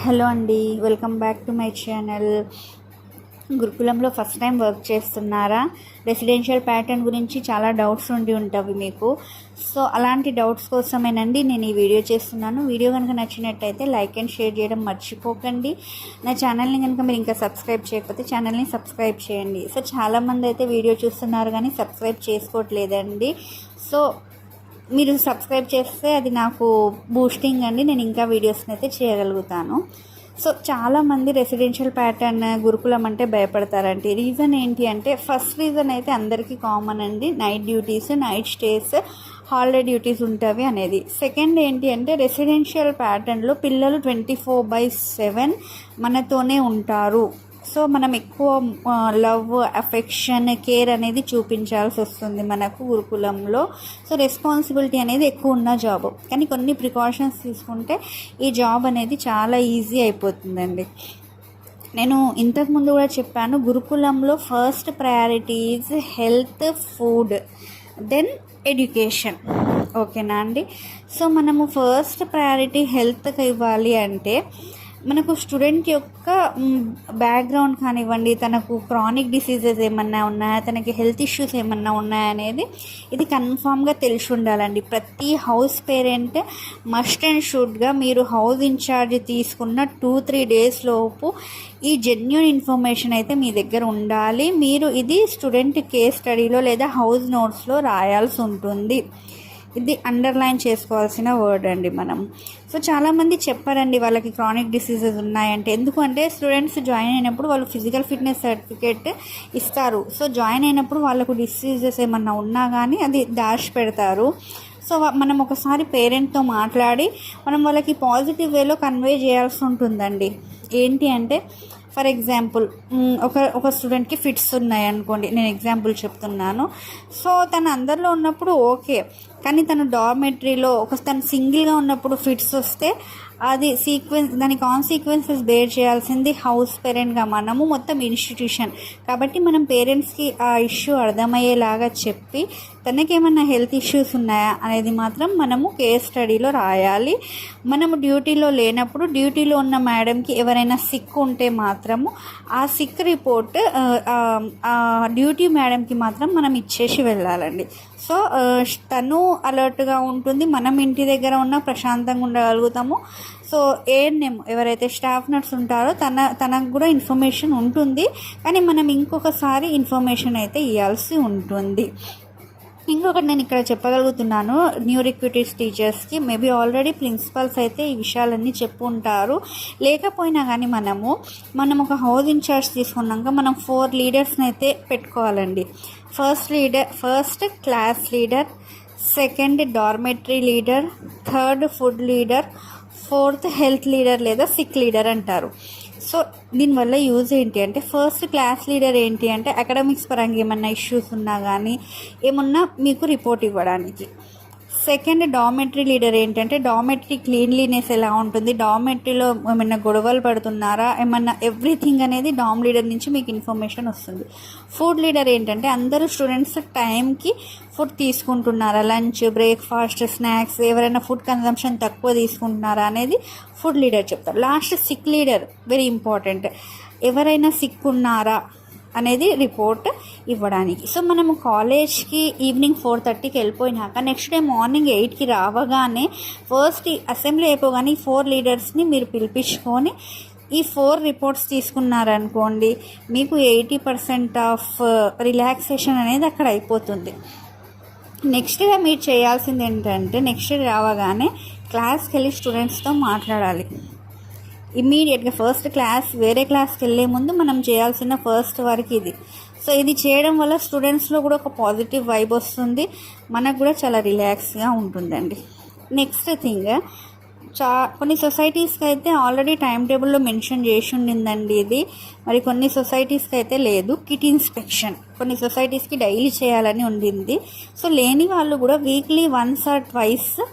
Hello అండి, welcome back to my channel. గురుకులంలో first time work చేస్తున్నారా? రెసిడెన్షియల్ ప్యాటర్న్ గురించి చాలా డౌట్స్ ఉంటాయి మీకు. సో అలాంటి డౌట్స్ కోసమేనండి నేను ఈ వీడియో చేస్తున్నాను. వీడియో కనుక నచ్చినట్టయితే లైక్ అండ్ షేర్ చేయడం మర్చిపోకండి. నా ఛానల్ని కనుక మీరు ఇంకా సబ్స్క్రైబ్ చేయకపోతే ఛానల్ని సబ్స్క్రైబ్ చేయండి. సో చాలామంది అయితే వీడియో చూస్తున్నారు కానీ సబ్స్క్రైబ్ చేసుకోవట్లేదండి. సో మీరు సబ్స్క్రైబ్ చేస్తే అది నాకు బూస్టింగ్ అండి, నేను ఇంకా వీడియోస్ని అయితే చేయగలుగుతాను. సో చాలామంది రెసిడెన్షియల్ ప్యాటర్న్ గురుకులం అంటే భయపడతారండి. రీజన్ ఏంటి అంటే, ఫస్ట్ రీజన్ అయితే అందరికీ కామన్ అండి, night duties, night stays, holiday duties ఉంటాయి అనేది. సెకండ్ ఏంటి అంటే, రెసిడెన్షియల్ ప్యాటర్న్లో పిల్లలు 24/7 మనతోనే ఉంటారు. సో మనం ఎక్కువ లవ్, అఫెక్షన్, కేర్ అనేది చూపించాల్సి వస్తుంది మనకు గురుకులంలో. సో రెస్పాన్సిబిలిటీ అనేది ఎక్కువ ఉన్న జాబ్, కానీ కొన్ని ప్రికాషన్స్ తీసుకుంటే ఈ జాబ్ అనేది చాలా ఈజీ అయిపోతుందండి. నేను ఇంతకుముందు కూడా చెప్పాను, గురుకులంలో first priority is health, food, then education. ఓకేనా అండి? సో మనము ఫస్ట్ ప్రయారిటీ హెల్త్కి ఇవ్వాలి అంటే, మనకు స్టూడెంట్ యొక్క బ్యాక్గ్రౌండ్ కానివ్వండి, తనకు క్రానిక్ డిసీజెస్ ఏమన్నా ఉన్నాయా, తనకి హెల్త్ ఇష్యూస్ ఏమన్నా ఉన్నాయా అనేది ఇది కన్ఫామ్గా తెలిసి ఉండాలండి. ప్రతి హౌస్ పేరెంట్ మస్ట్ అండ్ షుడ్గా మీరు హౌస్ ఇన్ఛార్జ్ తీసుకున్న 2-3 డేస్ లోపు ఈ జెన్యూన్ ఇన్ఫర్మేషన్ అయితే మీ దగ్గర ఉండాలి. మీరు ఇది స్టూడెంట్ కేస్ స్టడీలో లేదా హౌస్ నోట్స్లో రాయాల్సి ఉంటుంది. ఇది అండర్లైన్ చేసుకోవాల్సిన వర్డ్ అండి మనం. సో చాలామంది చెప్పారండి వాళ్ళకి క్రానిక్ డిసీజెస్ ఉన్నాయంటే. ఎందుకంటే స్టూడెంట్స్ జాయిన్ అయినప్పుడు వాళ్ళు ఫిజికల్ ఫిట్నెస్ సర్టిఫికేట్ ఇస్తారు. సో జాయిన్ అయినప్పుడు వాళ్ళకు డిసీజెస్ ఏమన్నా ఉన్నా కానీ అది దాచి పెడతారు. సో మనం ఒకసారి పేరెంట్తో మాట్లాడి మనం వాళ్ళకి పాజిటివ్ వేలో కన్వే చేయాల్సి ఉంటుందండి. ఏంటి అంటే, ఫర్ ఎగ్జాంపుల్ ఒక స్టూడెంట్కి ఫిట్స్ ఉన్నాయి అనుకోండి, నేను ఎగ్జాంపుల్ చెప్తున్నాను. సో తను అందరిలో ఉన్నప్పుడు ఓకే, కానీ తను డార్మెటరీలో తను సింగిల్గా ఉన్నప్పుడు ఫిట్స్ వస్తే అది దాని కాన్సిక్వెన్సెస్ బేర్ చేయాల్సింది హౌస్ పేరెంట్గా మనము, మొత్తం ఇన్స్టిట్యూషన్. కాబట్టి మనం పేరెంట్స్కి ఆ ఇష్యూ అర్థమయ్యేలాగా చెప్పి తనకేమన్నా హెల్త్ ఇష్యూస్ ఉన్నాయా అనేది మాత్రం మనము కేస్ స్టడీలో రాయాలి. మనము డ్యూటీలో లేనప్పుడు డ్యూటీలో ఉన్న మేడంకి ఎవరైనా సిక్ ఉంటే మాత్రము ఆ సిక్ రిపోర్ట్ డ్యూటీ మేడంకి మాత్రం మనం ఇచ్చేసి వెళ్ళాలండి. సో తను అలర్ట్గా ఉంటుంది, మనం ఇంటి దగ్గర ఉన్న ప్రశాంతంగా ఉండగలుగుతాము. సో ఏఎన్ఎం ఎవరైతే స్టాఫ్ నర్స్ ఉంటారో తనకు కూడా ఇన్ఫర్మేషన్ ఉంటుంది, కానీ మనం ఇంకొకసారి ఇన్ఫర్మేషన్ అయితే ఇవ్వాల్సి ఉంటుంది. ఇంకొకటి నేను ఇక్కడ చెప్పగలుగుతున్నాను, న్యూ రిక్రూటెడ్ టీచర్స్కి మేబీ ఆల్రెడీ ప్రిన్సిపల్స్ అయితే ఈ విషయాలన్నీ చెప్పుంటారు. లేకపోయినా కానీ మనం ఒక హౌస్ ఇన్ఛార్జ్ తీసుకున్నాక మనం 4 లీడర్స్ని అయితే పెట్టుకోవాలండి. First class leader, second dormitory leader, third food leader, fourth health leader లేదా సిక్ లీడర్ అంటారు. సో దీనివల్ల యూజ్ ఏంటి అంటే, ఫస్ట్ క్లాస్ లీడర్ ఏంటి అంటే అకాడమిక్స్ పరంగా ఏమన్నా ఇష్యూస్ ఉన్నా కానీ ఏమన్నా మీకు రిపోర్ట్ ఇవ్వడానికి. సెకండ్ డార్మెటరీ లీడర్ ఏంటంటే డార్మెటరీ క్లీన్లీనెస్ ఎలా ఉంటుంది, డార్మెటరీలో ఏమైనా గొడవలు పడుతున్నారా, ఏమన్నా ఎవ్రీథింగ్ అనేది డామ్ లీడర్ నుంచి మీకు ఇన్ఫర్మేషన్ వస్తుంది. ఫుడ్ లీడర్ ఏంటంటే అందరూ స్టూడెంట్స్ టైంకి ఫుడ్ తీసుకుంటున్నారా, లంచ్, బ్రేక్ఫాస్ట్, స్నాక్స్, ఎవరైనా ఫుడ్ కన్జంప్షన్ తక్కువ తీసుకుంటున్నారా అనేది ఫుడ్ లీడర్ చెప్తారు. Last sick leader, very important, ఎవరైనా సిక్ ఉన్నారా అనేది రిపోర్ట్ ఇవ్వడానికి. సో మనము కాలేజ్కి ఈవినింగ్ 4:30కి వెళ్ళిపోయినాక నెక్స్ట్ డే మార్నింగ్ 8కి రావగానే ఫస్ట్ అసెంబ్లీ అయిపోగానే 4 లీడర్స్ని మీరు పిలిపించుకొని ఈ 4 రిపోర్ట్స్ తీసుకున్నారనుకోండి, మీకు 80% ఆఫ్ రిలాక్సేషన్ అనేది అక్కడ అయిపోతుంది. నెక్స్ట్గా మీరు చేయాల్సింది ఏంటంటే, నెక్స్ట్ రావగానే క్లాస్కి వెళ్ళి స్టూడెంట్స్తో మాట్లాడాలి. ఇమ్మీడియట్గా ఫస్ట్ క్లాస్ వేరే క్లాస్కి వెళ్ళే ముందు మనం చేయాల్సిన ఫస్ట్ వర్క్ ఇది. సో ఇది చేయడం వల్ల స్టూడెంట్స్లో కూడా ఒక పాజిటివ్ వైబ్ వస్తుంది, మనకు కూడా చాలా రిలాక్స్గా ఉంటుందండి. నెక్స్ట్ థింగ్, కొన్ని సొసైటీస్కి అయితే ఆల్రెడీ టైం టేబుల్లో మెన్షన్ చేసి ఉండిందండి ఇది, మరి కొన్ని సొసైటీస్కి అయితే లేదు. కిట్ ఇన్స్పెక్షన్ కొన్ని సొసైటీస్కి డైలీ చేయాలని ఉండింది. సో లేని వాళ్ళు కూడా weekly 1 or 2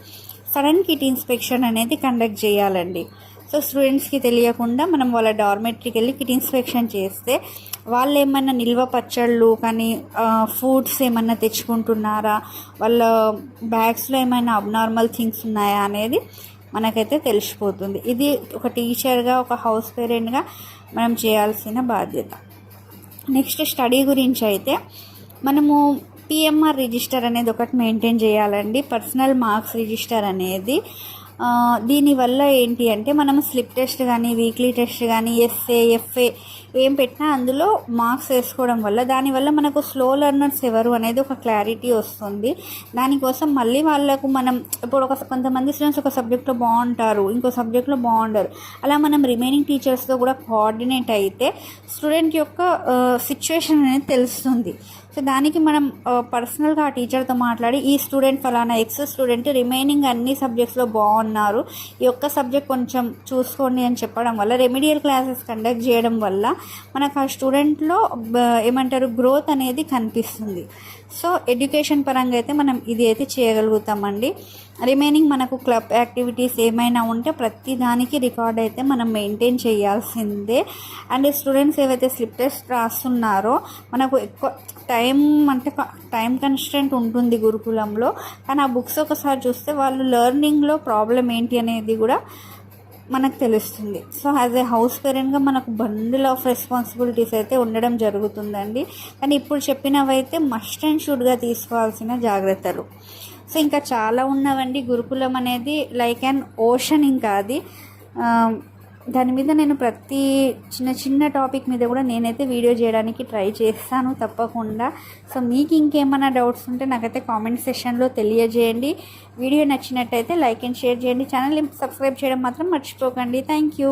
sudden kit inspection అనేది కండక్ట్ చేయాలండి. సో స్టూడెంట్స్కి తెలియకుండా మనం వాళ్ళ డార్మెటరీకి వెళ్ళి కిట్ ఇన్స్పెక్షన్ చేస్తే వాళ్ళు ఏమైనా నిల్వ పచ్చళ్ళు కానీ ఫుడ్స్ ఏమైనా తెచ్చుకుంటున్నారా, వాళ్ళ బ్యాగ్స్లో ఏమైనా అబ్నార్మల్ థింగ్స్ ఉన్నాయా అనేది మనకైతే తెలిసిపోతుంది. ఇది ఒక టీచర్గా, ఒక హౌస్ పేరెంట్గా మనం చేయాల్సిన బాధ్యత. నెక్స్ట్ స్టడీ గురించి అయితే మనము పిఎంఆర్ రిజిస్టర్ అనేది ఒకటి మెయింటైన్ చేయాలండి, పర్సనల్ మార్క్స్ రిజిస్టర్ అనేది. దీనివల్ల ఏంటి అంటే మనం స్లిప్ టెస్ట్ కానీ, వీక్లీ టెస్ట్ కానీ, ఎస్ఏ, ఎఫ్ఏ ఏం పెట్టినా అందులో మార్క్స్ వేసుకోవడం వల్ల దానివల్ల మనకు స్లో లెర్నర్స్ ఎవరు అనేది ఒక క్లారిటీ వస్తుంది. దానికోసం మళ్ళీ వాళ్ళకు మనం ఇప్పుడు కొంతమంది స్టూడెంట్స్ ఒక సబ్జెక్ట్లో బాగుంటారు, ఇంకో సబ్జెక్ట్లో బాగుంటారు. అలా మనం రిమైనింగ్ టీచర్స్తో కూడా కోఆర్డినేట్ అయితే స్టూడెంట్ యొక్క సిచ్యువేషన్ అనేది తెలుస్తుంది. సో దానికి మనం పర్సనల్గా ఆ టీచర్తో మాట్లాడి ఈ స్టూడెంట్ ఫలానా ఎక్స్ స్టూడెంట్ రిమైనింగ్ అన్ని సబ్జెక్ట్స్లో బాగున్నారు, ఈ ఒక్క సబ్జెక్ట్ కొంచెం చూసుకోండి అని చెప్పడం వల్ల, రెమిడియల్ క్లాసెస్ కండక్ట్ చేయడం వల్ల మనకు ఆ స్టూడెంట్లో గ్రోత్ అనేది కనిపిస్తుంది. సో ఎడ్యుకేషన్ పరంగా అయితే మనం ఇది అయితే చేయగలుగుతామండి. రిమైనింగ్ మనకు క్లబ్ యాక్టివిటీస్ ఏమైనా ఉంటే ప్రతి దానికి రికార్డ్ అయితే మనం మెయింటైన్ చేయాల్సిందే. అండ్ స్టూడెంట్స్ ఏవైతే స్లిప్ టెస్ట్ రాస్తున్నారో మనకు ఎక్కువ టైం కన్స్టెంట్ ఉంటుంది గురుకులంలో, కానీ ఆ బుక్స్ ఒకసారి చూస్తే వాళ్ళు లెర్నింగ్లో ప్రాబ్లం ఏంటి అనేది కూడా మనకు తెలుస్తుంది. సో యాజ్ ఏ హౌస్ పేరెంట్గా మనకు బండిల్ ఆఫ్ రెస్పాన్సిబిలిటీస్ అయితే ఉండడం జరుగుతుందండి. కానీ ఇప్పుడు చెప్పినవైతే మస్ట్ అండ్ షుడ్గా తీసుకోవాల్సిన జాగ్రత్తలు. సో ఇంకా చాలా ఉన్నవండి. గురుకులం అనేది లైక్ అండ్ ఓషన్. ఇంకా అది దాని మీద నేను ప్రతి చిన్న టాపిక్ మీద కూడా నేనైతే వీడియో చేయడానికి ట్రై చేస్తాను తప్పకుండా. సో మీకు ఇంకేమైనా డౌట్స్ ఉంటే నాకైతే కామెంట్ సెక్షన్లో తెలియజేయండి. వీడియో నచ్చినట్టయితే లైక్ అండ్ షేర్ చేయండి. ఛానల్ని సబ్స్క్రైబ్ చేయడం మాత్రం మర్చిపోకండి. Thank you.